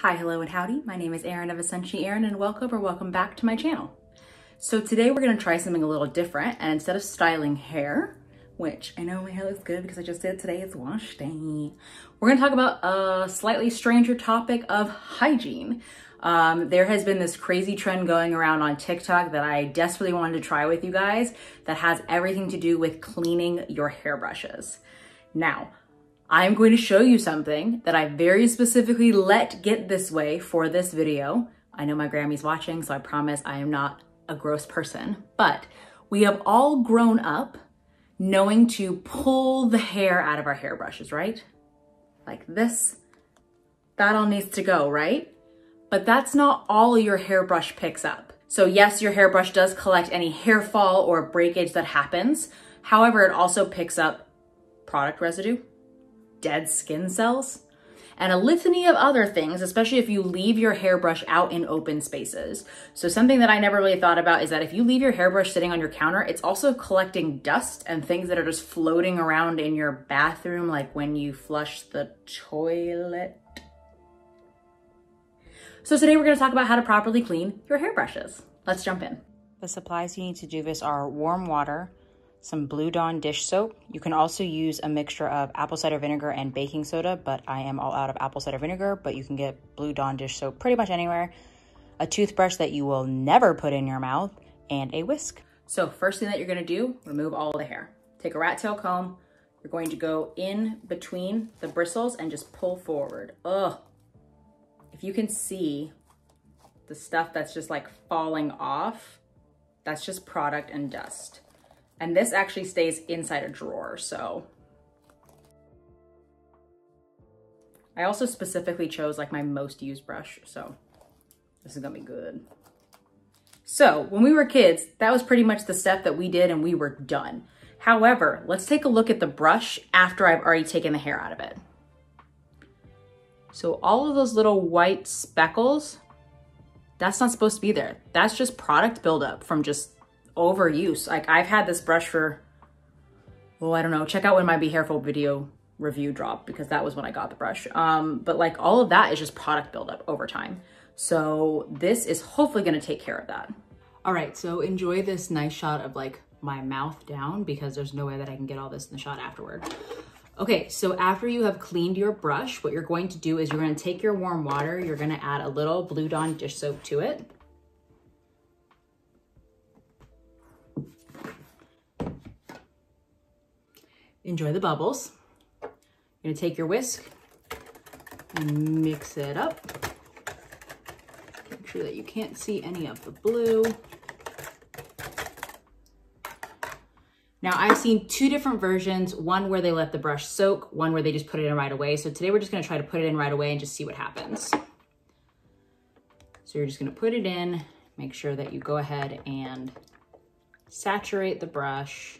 Hi, hello, and howdy. My name is Erin of Essentially Erin, and welcome back to my channel. So today we're gonna try something a little different, and instead of styling hair, which I know my hair looks good because I just did it today, it's wash day. We're gonna talk about a slightly stranger topic of hygiene. There has been this crazy trend going around on TikTok that I desperately wanted to try with you guys that has everything to do with cleaning your hairbrushes. Now, I'm going to show you something that I very specifically let get this way for this video. I know my Grammy's watching, so I promise I am not a gross person, but we have all grown up knowing to pull the hair out of our hairbrushes, right? Like this, that all needs to go, right? But that's not all your hairbrush picks up. So yes, your hairbrush does collect any hair fall or breakage that happens. However, it also picks up product residue, dead skin cells, and a litany of other things, especially if you leave your hairbrush out in open spaces. So something that I never really thought about is that if you leave your hairbrush sitting on your counter, it's also collecting dust and things that are just floating around in your bathroom, like when you flush the toilet. So today we're gonna talk about how to properly clean your hairbrushes. Let's jump in. The supplies you need to do this are warm water, some Blue Dawn dish soap. You can also use a mixture of apple cider vinegar and baking soda, but I am all out of apple cider vinegar, but you can get Blue Dawn dish soap pretty much anywhere. A toothbrush that you will never put in your mouth, and a whisk. So first thing that you're gonna do, remove all of the hair. Take a rat tail comb. You're going to go in between the bristles and just pull forward. Ugh. If you can see the stuff that's just like falling off, that's just product and dust. And this actually stays inside a drawer, so. I also specifically chose like my most used brush, so this is gonna be good. So when we were kids, that was pretty much the step that we did and we were done. However, let's take a look at the brush after I've already taken the hair out of it. So all of those little white speckles, that's not supposed to be there. That's just product buildup from just overuse. Like I've had this brush for, well, I don't know, check out when my Be Hairful video review dropped because that was when I got the brush. But like all of that is just product buildup over time. So this is hopefully gonna take care of that. All right, so enjoy this nice shot of like my mouth down because there's no way that I can get all this in the shot afterward. Okay, so after you have cleaned your brush, what you're going to do is you're gonna take your warm water, you're gonna add a little Blue Dawn dish soap to it. Enjoy the bubbles. You're gonna take your whisk and mix it up. Make sure that you can't see any of the blue. Now I've seen two different versions, one where they let the brush soak, one where they just put it in right away. So today we're just gonna try to put it in right away and just see what happens. So you're just gonna put it in, make sure that you go ahead and saturate the brush.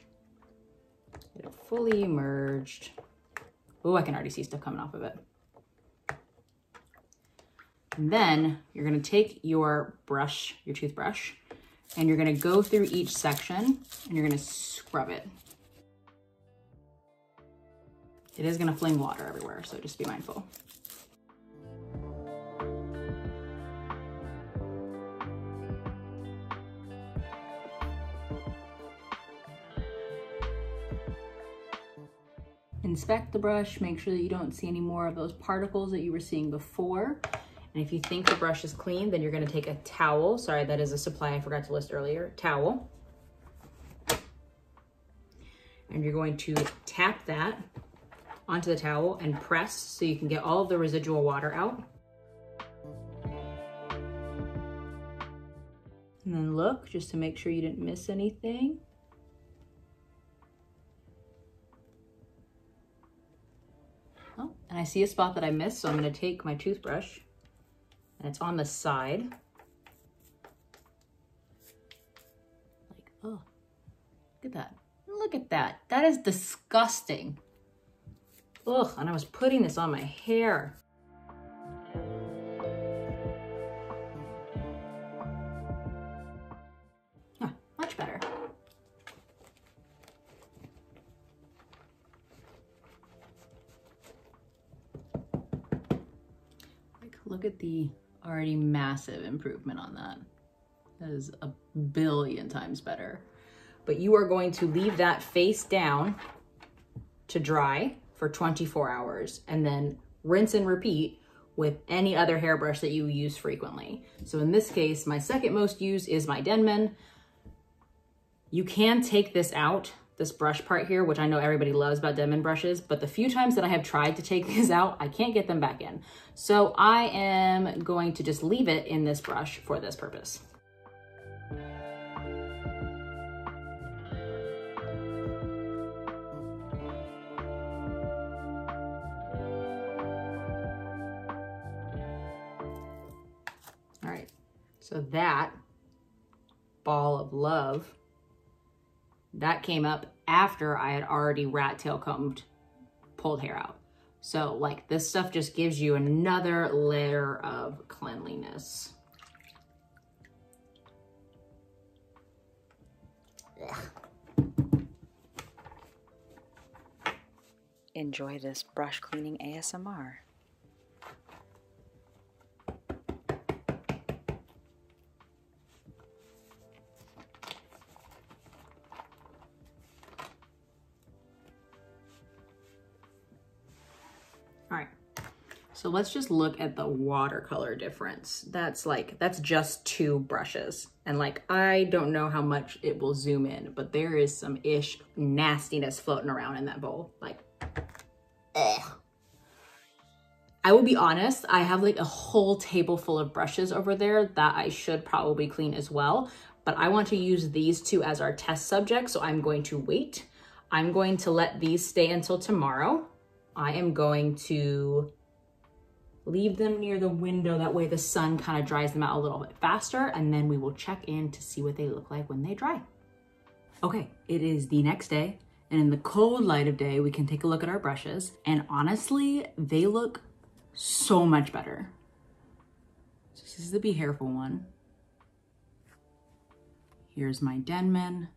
Get it fully immersed. Oh, I can already see stuff coming off of it. And then you're gonna take your brush, your toothbrush, and you're gonna go through each section and you're gonna scrub it. It is gonna fling water everywhere, so just be mindful. Inspect the brush, make sure that you don't see any more of those particles that you were seeing before. And if you think the brush is clean, then you're gonna take a towel. Sorry, that is a supply I forgot to list earlier, towel. And you're going to tap that onto the towel and press so you can get all of the residual water out. And then look, just to make sure you didn't miss anything. Oh, and I see a spot that I missed, so I'm gonna take my toothbrush and it's on the side. Like, oh, look at that. Look at that. That is disgusting. Ugh, and I was putting this on my hair. Ah, much better. look at the already massive improvement on that. That is a billion times better. But you are going to leave that face down to dry for 24 hours and then rinse and repeat with any other hairbrush that you use frequently. So in this case, my second most used is my Denman. You can take this out, this brush part here, which I know everybody loves about Denman brushes, but the few times that I have tried to take these out, I can't get them back in. So I am going to just leave it in this brush for this purpose. All right, so that ball of love, that came up after I had already rat tail combed, pulled hair out. So like this stuff just gives you another layer of cleanliness. Ugh. Enjoy this brush cleaning ASMR. All right, so let's just look at the watercolor difference. That's just 2 brushes. And like, I don't know how much it will zoom in, but there is some nastiness floating around in that bowl. Like, ugh. I will be honest, I have like a whole table full of brushes over there that I should probably clean as well, but I want to use these 2 as our test subjects, so I'm going to wait. I'm going to let these stay until tomorrow. I am going to leave them near the window. That way the sun kind of dries them out a little bit faster, and then we will check in to see what they look like when they dry. Okay, it is the next day, and in the cold light of day, we can take a look at our brushes, and honestly, they look so much better. So this is the Be Hairful one. Here's my Denman.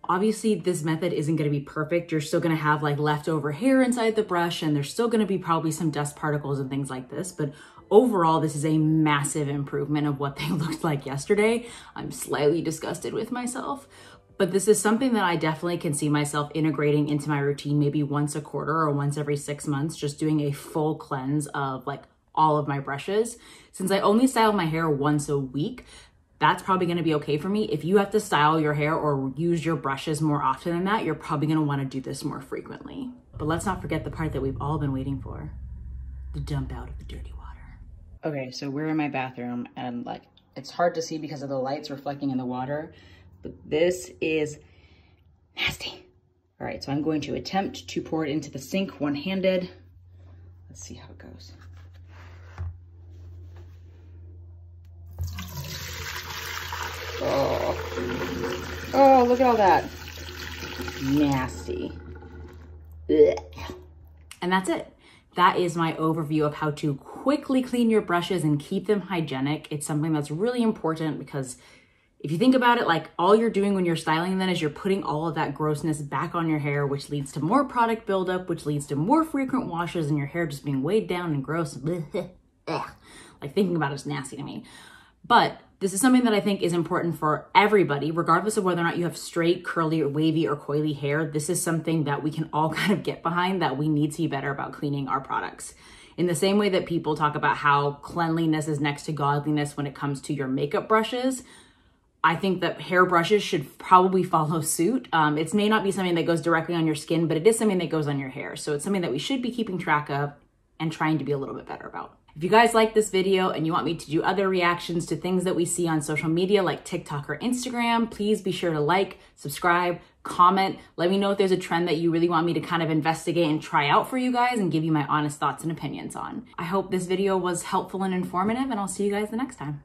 Obviously, this method isn't gonna be perfect. You're still gonna have like leftover hair inside the brush, and there's still gonna be probably some dust particles and things like this, but overall, this is a massive improvement of what they looked like yesterday. I'm slightly disgusted with myself, but this is something that I definitely can see myself integrating into my routine maybe once a quarter or once every 6 months, just doing a full cleanse of like all of my brushes. Since I only style my hair once a week, that's probably gonna be okay for me. If you have to style your hair or use your brushes more often than that, you're probably gonna wanna do this more frequently. But let's not forget the part that we've all been waiting for, the dump out of the dirty water. Okay, so we're in my bathroom, and like, it's hard to see because of the lights reflecting in the water, but this is nasty. All right, so I'm going to attempt to pour it into the sink one-handed. Let's see how it goes. Oh, look at all that. Nasty. Ugh. And that's it. That is my overview of how to quickly clean your brushes and keep them hygienic. It's something that's really important because if you think about it, like all you're doing when you're styling then is you're putting all of that grossness back on your hair, which leads to more product buildup, which leads to more frequent washes and your hair just being weighed down and gross. Like thinking about it is nasty to me. But this is something that I think is important for everybody, regardless of whether or not you have straight, curly, or wavy, or coily hair. This is something that we can all kind of get behind, that we need to be better about cleaning our products. In the same way that people talk about how cleanliness is next to godliness when it comes to your makeup brushes, I think that hair brushes should probably follow suit. It may not be something that goes directly on your skin, but it is something that goes on your hair. So it's something that we should be keeping track of and trying to be a little bit better about. If you guys like this video and you want me to do other reactions to things that we see on social media like TikTok or Instagram, please be sure to like, subscribe, comment. Let me know if there's a trend that you really want me to kind of investigate and try out for you guys and give you my honest thoughts and opinions on. I hope this video was helpful and informative, and I'll see you guys the next time.